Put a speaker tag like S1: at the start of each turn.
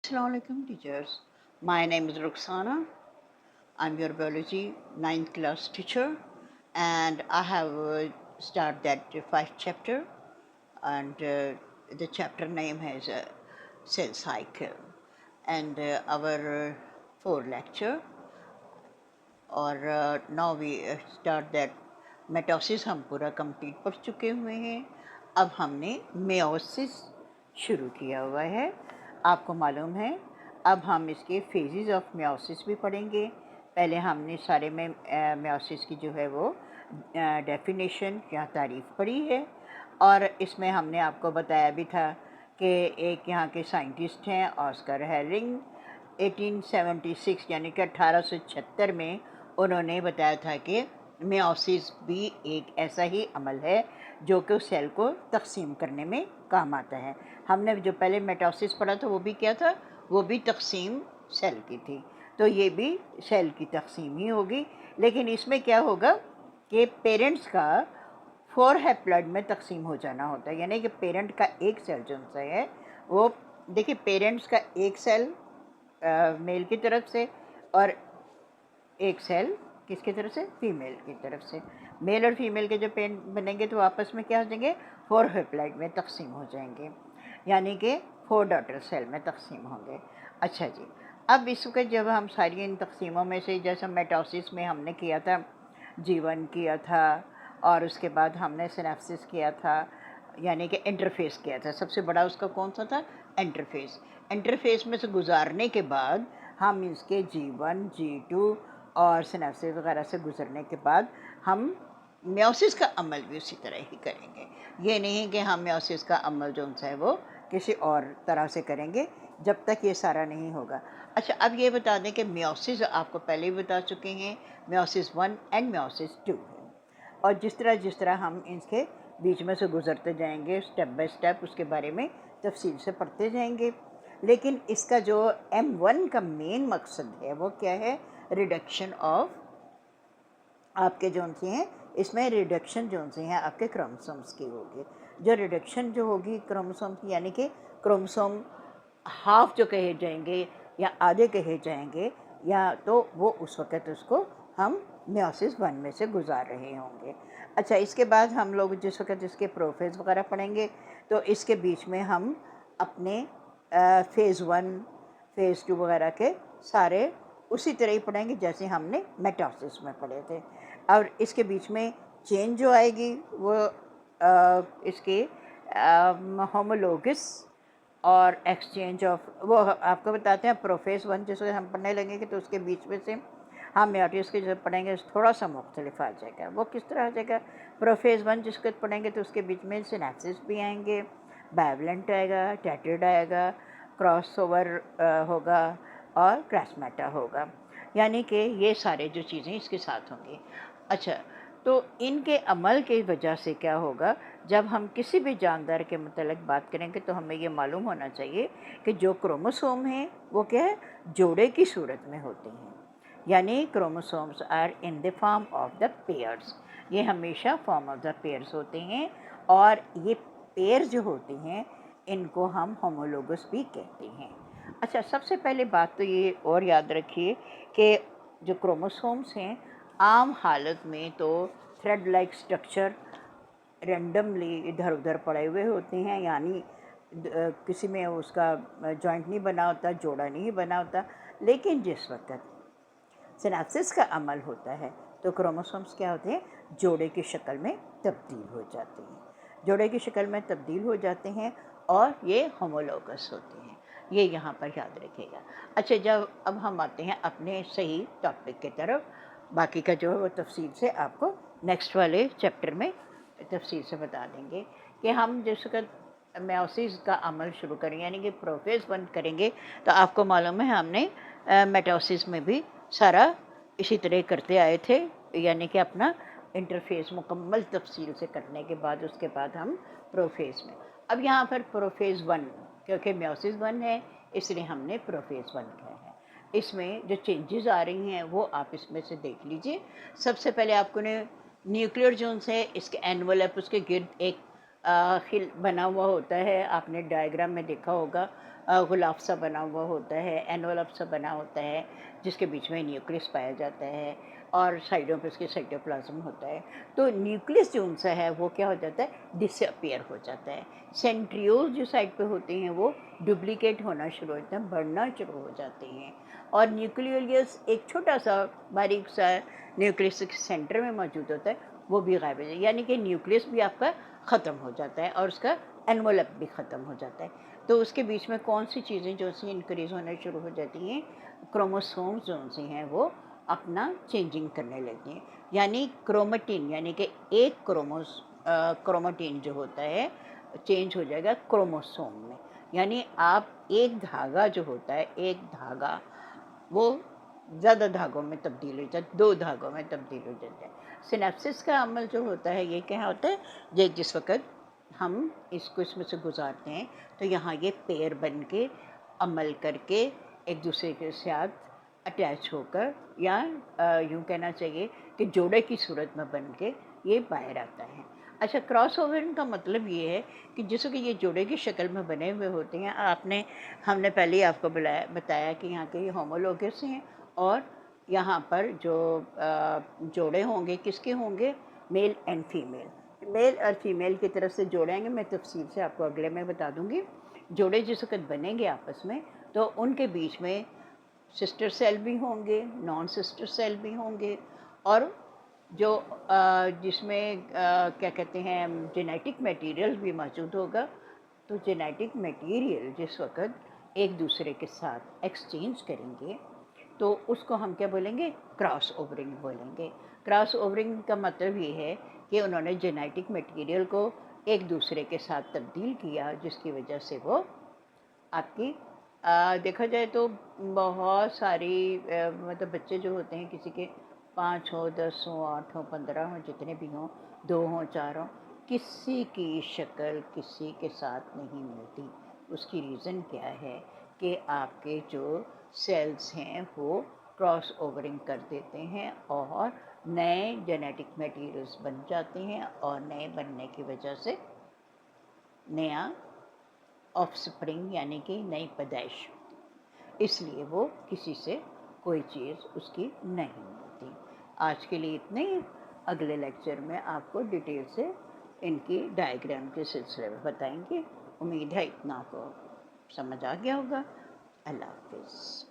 S1: Assalamualaikum teachers. My name is Ruxana. I'm your biology ninth class teacher and I have started that fifth chapter and the chapter name has cell cycle and our four lecture और now we start that मेटोसिस हम पूरा complete पढ़ चुके हुए हैं। अब हमने meiosis शुरू किया हुआ है। आपको मालूम है अब हम इसके फेजेस ऑफ मेयोसिस भी पढ़ेंगे। पहले हमने सारे में मेयोसिस की जो है वो डेफिनेशन या तारीफ़ पढ़ी है और इसमें हमने आपको बताया भी था कि एक यहाँ के साइंटिस्ट हैं ऑस्कर हेरिंग 1876 यानी कि 1876 में उन्होंने बताया था कि मेयोसिस भी एक ऐसा ही अमल है जो कि सेल को तकसीम करने में काम आता है। हमने जो पहले मेटोसिस पढ़ा था वो भी क्या था, वो भी तकसीम सेल की थी, तो ये भी सेल की तकसीम ही होगी। लेकिन इसमें क्या होगा कि पेरेंट्स का 4 हैप्लॉइड में तकसीम हो जाना होता है, यानी कि पेरेंट का एक सेल जो सा है वो, देखिए पेरेंट्स का एक सेल मेल की तरफ से और एक सेल किसकी तरफ से, फीमेल की तरफ से। मेल और फीमेल के जो पेरेंट बनेंगे तो आपस में क्या हो जाएंगे, 4 हैप्लॉइड में तकसीम हो जाएंगे, यानी कि 4 डॉटर सेल में तकसीम होंगे। अच्छा जी, अब इसके जब हम सारी इन तकसीमों में से, जैसे मेटोसिस में हमने किया था, जीवन किया था और उसके बाद हमने सिनेप्सिस किया था, यानी कि इंटरफेस किया था। सबसे बड़ा उसका कौन सा था, इंटरफेस। इंटरफेस में से गुजारने के बाद हम इसके G1 G2 और सिनेप्सिस वगैरह से गुजरने के बाद हम मेयोसिस का अमल भी उसी तरह ही करेंगे। ये नहीं कि हम मेयोसिस का अमल जो है वो किसी और तरह से करेंगे जब तक ये सारा नहीं होगा। अच्छा, अब ये बता दें कि मेयोसिस आपको पहले ही बता चुके हैं, मेयोसिस 1 एंड मेयोसिस 2 है, और जिस तरह हम इसके बीच में से गुजरते जाएंगे स्टेप बाय स्टेप उसके बारे में तफसील से पढ़ते जाएंगे। लेकिन इसका जो M1 का मेन मकसद है वो क्या है, रिडक्शन ऑफ आपके जो से हैं, इसमें रिडक्शन जो से हैं आपके क्रोमोसोम्स की होगी। जो रिडक्शन जो होगी क्रोमोसोम की, यानी कि क्रोमोसोम हाफ जो कहे जाएंगे या आधे कहे जाएंगे, या तो वो उस वक़्त उसको हम मेयोसिस 1 में से गुजार रहे होंगे। अच्छा, इसके बाद हम लोग जिस वक़्त इसके प्रोफेज़ वगैरह पढ़ेंगे तो इसके बीच में हम अपने फ़ेज़ 1 फ़ेज़ 2 वगैरह के सारे उसी तरह ही पढ़ेंगे जैसे हमने मेटोसिस में पढ़े थे। और इसके बीच में चेंज जो आएगी वो इसके होमोलोगस और एक्सचेंज ऑफ, वो आपको बताते हैं प्रोफेज़ 1 जिसको हम पढ़ने लगेंगे तो उसके बीच में से हम मेयोसिस के जो पढ़ेंगे थोड़ा सा मुख्तलिफ आ जाएगा। वो किस तरह आ जाएगा, प्रोफेज़ 1 जिसको पढ़ेंगे तो उसके बीच में सिनेप्सिस भी आएंगे, बाइवलेंट आएगा, टेट्रिड आएगा, क्रॉस ओवर होगा और क्रासमेटा होगा, यानी कि ये सारे जो चीज़ें इसके साथ होंगी। अच्छा, तो इनके अमल की वजह से क्या होगा, जब हम किसी भी जानदार के मतलब बात करेंगे तो हमें ये मालूम होना चाहिए कि जो क्रोमोसोम हैं वो क्या है, जोड़े की सूरत में होते हैं, यानी chromosomes are in the form of the pairs. ये हमेशा फॉर्म ऑफ द पेयर्स होते हैं और ये पेयर जो होते हैं इनको हम होमोलोगस भी कहते हैं। अच्छा, सबसे पहले बात तो ये और याद रखिए कि जो क्रोमोसोम्स हैं आम हालत में तो थ्रेड लाइक स्ट्रक्चर रेंडमली इधर उधर पड़े हुए होते हैं, यानी किसी में उसका जॉइंट नहीं बना होता, जोड़ा नहीं बना होता। लेकिन जिस वक्त सिनेप्सिस का अमल होता है तो क्रोमोसोम्स क्या होते हैं, जोड़े की शक्ल में तब्दील हो जाते हैं, जोड़े की शक्ल में तब्दील हो जाते हैं और ये होमोलोगस होते हैं। ये यहाँ पर याद रखिएगा। अच्छा, जब अब हम आते हैं अपने सही टॉपिक की तरफ, बाकी का जो है वो तफसील से आपको नेक्स्ट वाले चैप्टर में तफसील से बता देंगे कि हम जिस वक्त मेयोसिस का अमल शुरू करेंगे यानी कि प्रोफेज़ 1 करेंगे तो आपको मालूम है हमने मेटोसिस में भी सारा इसी तरह करते आए थे, यानी कि अपना इंटरफेस मुकम्मल तफसील से करने के बाद उसके बाद हम प्रोफेज़ में। अब यहाँ पर प्रोफेज़ 1 क्योंकि मेयोसिस 1 है इसलिए हमने प्रोफेज़ 1 किया है। इसमें जो चेंजेस आ रही हैं वो आप इसमें से देख लीजिए। सबसे पहले आपको ने न्यूक्लियर जोन से इसके एनवलप उसके गिर्द एक खिल बना हुआ होता है, आपने डायग्राम में देखा होगा। गुलाब सा बना हुआ होता है, एनवलप सा बना होता है, जिसके बीच में न्यूक्लियस पाया जाता है और साइडों पे उसके साइटोप्लाज्म होता है। तो न्यूक्लियस जो उनसा है वो क्या हो जाता है, डिसअपियर हो जाता है। सेंट्रियोल्स जो साइड पे होते हैं वो डुप्लीकेट होना शुरू होते हैं, बढ़ना शुरू हो जाते हैं। और न्यूक्लियस एक छोटा सा बारीक सा न्यूक्लियस के सेंटर में मौजूद होता है, वो भी गायब हो जाए, यानी कि न्यूक्लियस भी आपका ख़त्म हो जाता है और उसका एनवलप भी ख़त्म हो जाता है। तो उसके बीच में कौन सी चीज़ें जो सी इंक्रीज़ होने शुरू हो जाती हैं, क्रोमोसोम्स जो सी हैं वो अपना चेंजिंग करने लगती हैं। यानी क्रोमेटिन, यानी कि एक क्रोमेटिन जो होता है चेंज हो जाएगा क्रोमोसोम में। यानी आप एक धागा जो होता है, एक धागा वो ज़्यादा धागों में तब्दील हो जाता है, 2 धागों में तब्दील हो जाता है। सिनेप्सिस का अमल जो होता है ये क्या होता है, ये जिस वक़्त हम इसको इसमें से गुज़ारते हैं तो यहाँ ये पेयर बन के अमल करके एक दूसरे के साथ अटैच होकर, या यूँ कहना चाहिए कि जोड़े की सूरत में बन के ये बाहर आता है। अच्छा, क्रॉस ओवर का मतलब ये है कि जैसे कि ये जोड़े की शक्ल में बने हुए होते हैं, हमने पहले ही आपको बताया कि यहाँ के ये होमोलोगस हैं और यहाँ पर जो जोड़े होंगे किसके होंगे, मेल एंड फीमेल। मेल और फीमेल की तरफ से जोड़े आएंगे, मैं तफसील से आपको अगले में बता दूंगी। जोड़े जिस वक्त बनेंगे आपस में तो उनके बीच में सिस्टर सेल भी होंगे, नॉन सिस्टर सेल भी होंगे, और जो जिसमें क्या कहते हैं, जेनेटिक मटेरियल भी मौजूद होगा। तो जेनेटिक मटेरियल जिस वक्त एक दूसरे के साथ एक्सचेंज करेंगे तो उसको हम क्या बोलेंगे, क्रॉस ओवरिंग बोलेंगे। क्रॉस ओवरिंग का मतलब ये है कि उन्होंने जेनेटिक मटेरियल को एक दूसरे के साथ तब्दील किया, जिसकी वजह से वो आपकी देखा जाए तो बहुत सारी मतलब बच्चे जो होते हैं, किसी के 5 हो, 10 हो, 8 हो, 15 हो, जितने भी हों, 2 हों, 4 हों, किसी की शक्ल किसी के साथ नहीं मिलती। उसकी रीज़न क्या है कि आपके जो सेल्स हैं वो क्रॉस ओवरिंग कर देते हैं और नए जेनेटिक मटेरियल्स बन जाते हैं, और नए बनने की वजह से नया ऑफस्प्रिंग यानी कि नई पैदाइश, इसलिए वो किसी से कोई चीज़ उसकी नहीं मिलती। आज के लिए इतने ही। अगले लेक्चर में आपको डिटेल से इनकी डायग्राम के सिलसिले में बताएंगे। उम्मीद है इतना को समझ आ गया होगा। अल्लाह हाफिज़।